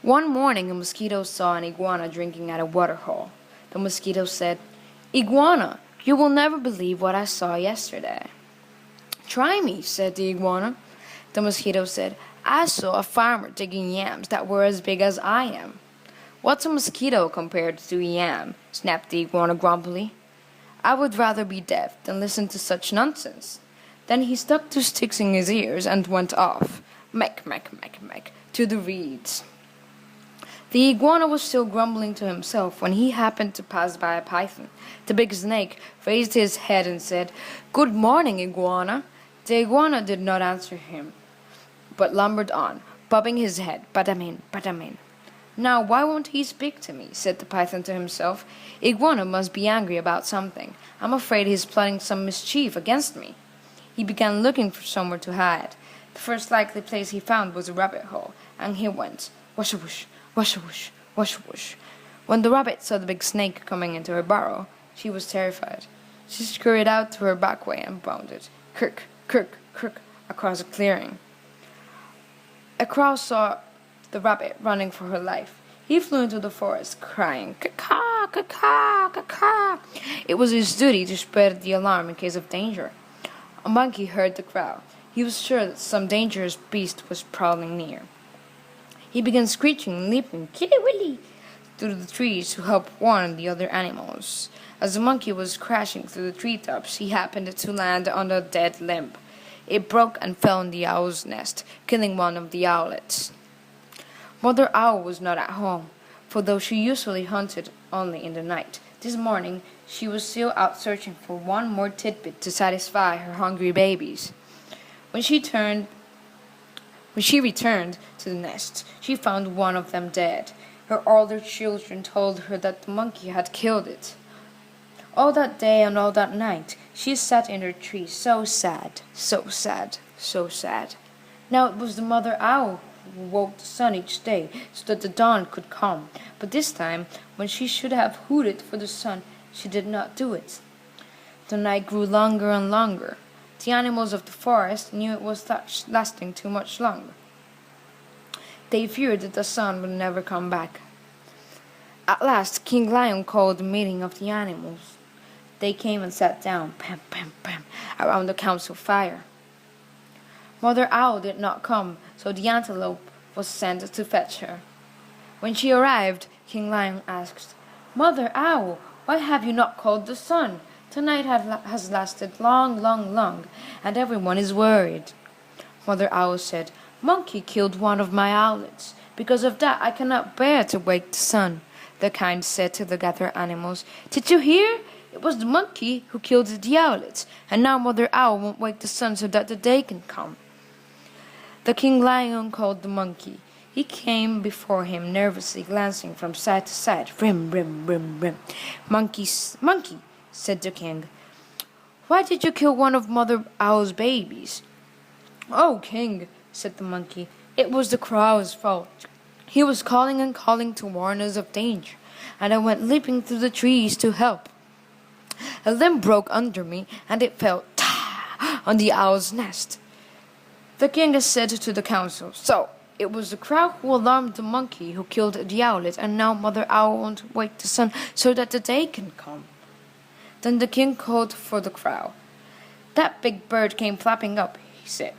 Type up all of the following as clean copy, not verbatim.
One morning, a mosquito saw an iguana drinking at a waterhole. The mosquito said, "Iguana, you will never believe what I saw yesterday." "Try me," said the iguana. The mosquito said, "I saw a farmer digging yams that were as big as I am." "What's a mosquito compared to a yam?" snapped the iguana grumpily. "I would rather be deaf than listen to such nonsense." Then he stuck two sticks in his ears and went off, mek, mek, mek, mek, to the reeds. The iguana was still grumbling to himself when he happened to pass by a python. The big snake raised his head and said, "Good morning, iguana." The iguana did not answer him, but lumbered on, bobbing his head, "Badamin, badamin." "Now why won't he speak to me?" said the python to himself. "Iguana must be angry about something. I'm afraid he's plotting some mischief against me." He began looking for somewhere to hide. The first likely place he found was a rabbit hole, and he went, wash-a-whoosh, wash-a-whoosh, wash-a-whoosh. When the rabbit saw the big snake coming into her burrow, she was terrified. She scurried out to her back way and bounded, kirk, kirk, kirk, across a clearing. A crow saw the rabbit running for her life. He flew into the forest, crying, "Caw, caw, caw, caw, caw." It was his duty to spread the alarm in case of danger. A monkey heard the crow. He was sure that some dangerous beast was prowling near. He began screeching and leaping, "Kitty-willy," through the trees to help warn the other animals. As the monkey was crashing through the treetops, he happened to land on a dead limb. It broke and fell in the owl's nest, killing one of the owlets. Mother Owl was not at home, for though she usually hunted only in the night, this morning she was still out searching for one more tidbit to satisfy her hungry babies. When she returned to the nest, she found one of them dead. Her older children told her that the monkey had killed it. All that day and all that night, she sat in her tree, so sad, so sad, so sad. Now it was the mother owl who woke the sun each day so that the dawn could come. But this time, when she should have hooted for the sun, she did not do it. The night grew longer and longer. The animals of the forest knew it was lasting too much longer. They feared that the sun would never come back. At last, King Lion called a meeting of the animals. They came and sat down, pam, pam, pam, around the council fire. Mother Owl did not come, so the antelope was sent to fetch her. When she arrived, King Lion asked, "Mother Owl, why have you not called the sun? Tonight has lasted long, long, long, and everyone is worried." Mother Owl said, "Monkey killed one of my owlets. Because of that, I cannot bear to wake the sun." The kind said to the gathered animals, "Did you hear? It was the monkey who killed the owlet, and now Mother Owl won't wake the sun so that the day can come." The King Lion called the monkey. He came before him, nervously glancing from side to side. "Rim, rim, rim, rim." Monkey, said the king, "why did you kill one of Mother Owl's babies?" "Oh, king," said the monkey, "it was the crow's fault. He was calling and calling to warn us of danger, and I went leaping through the trees to help. A limb broke under me, and it fell on the owl's nest." The king said to the council, "So, it was the crow who alarmed the monkey who killed the owlet, and now Mother Owl won't wake the sun so that the day can come." Then the king called for the crow. "That big bird came flapping up," he said.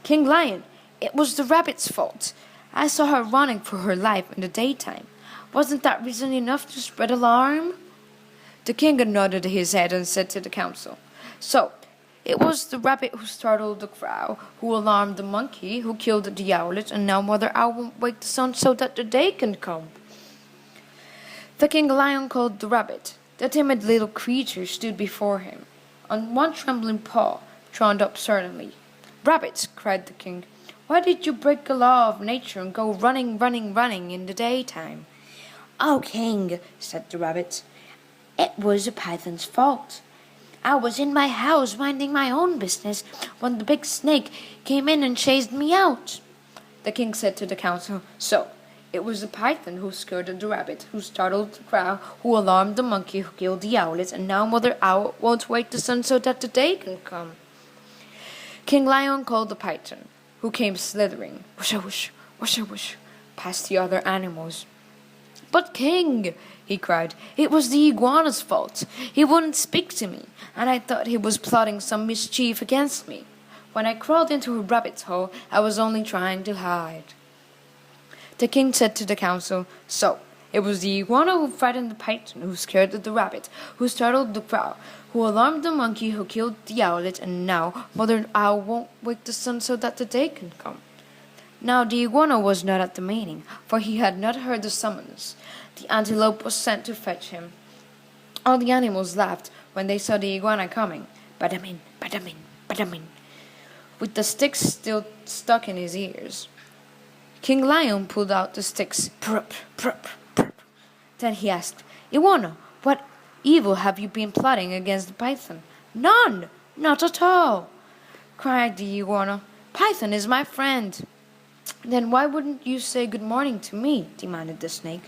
"King Lion, it was the rabbit's fault. I saw her running for her life in the daytime. Wasn't that reason enough to spread alarm?" The king nodded his head and said to the council, "So, it was the rabbit who startled the crow, who alarmed the monkey, who killed the owlet, and now Mother Owl won't wake the sun so that the day can come." The King Lion called the rabbit. The timid little creature stood before him, on one trembling paw, drawn up suddenly. "Rabbit," cried the king, "why did you break the law of nature and go running, running, running in the daytime?" "Oh, king," said the rabbit, "it was the python's fault. I was in my house minding my own business when the big snake came in and chased me out." The king said to the council, "So, it was the python who scared the rabbit, who startled the crow, who alarmed the monkey, who killed the owlet, and now Mother Owl won't wake the sun so that the day can come." King Lion called the python, who came slithering, whoosh-a-whoosh, whoosh-a-whoosh, past the other animals. "But, King," he cried, "it was the iguana's fault. He wouldn't speak to me, and I thought he was plotting some mischief against me. When I crawled into a rabbit's hole, I was only trying to hide." The king said to the council, "So, it was the iguana who frightened the python, who scared the rabbit, who startled the crow, who alarmed the monkey, who killed the owlet, and now Mother Owl won't wake the sun so that the day can come." Now the iguana was not at the meeting, for he had not heard the summons. The antelope was sent to fetch him. All the animals laughed when they saw the iguana coming. Badamin, badamin, badamin, with the sticks still stuck in his ears. King Lion pulled out the sticks. Prup, prup, prup. Then he asked, "Iguana, what evil have you been plotting against the python?" "None, not at all," cried the iguana. "Python is my friend." "Then why wouldn't you say good morning to me?" demanded the snake.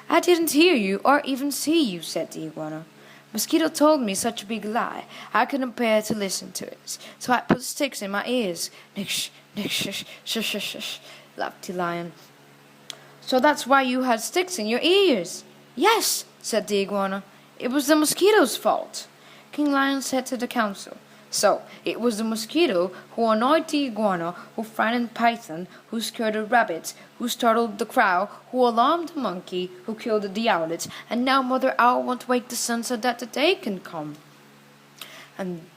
"I didn't hear you or even see you," said the iguana. "Mosquito told me such a big lie, I couldn't bear to listen to it, so I put sticks in my ears." "Nish, nish, shish, shish, shish, shish," laughed the lion. "So that's why you had sticks in your ears?" "Yes," said the iguana. "It was the mosquito's fault." King Lion said to the council, "So it was the mosquito who annoyed the iguana, who frightened python, who scared the rabbit, who startled the crow, who alarmed the monkey, who killed the owlet, and now Mother Owl won't wake the sun so that the day can come. And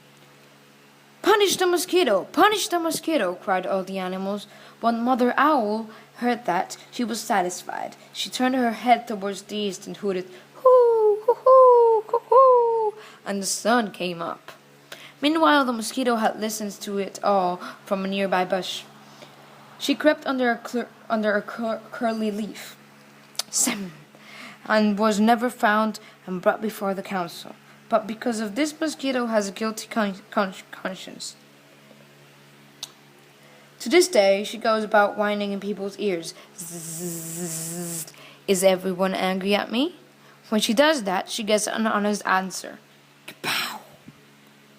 punish the mosquito! Punish the mosquito!" cried all the animals. When Mother Owl heard that, she was satisfied. She turned her head towards the east and hooted, "Hoo, hoo, hoo, hoo, hoo," and the sun came up. Meanwhile, the mosquito had listened to it all from a nearby bush. She crept under a curly leaf, Sam, and was never found and brought before the council. But because of this, mosquito has a guilty conscience. To this day, she goes about whining in people's ears. Zzz, is everyone angry at me? When she does that, she gets an honest answer. Kapow!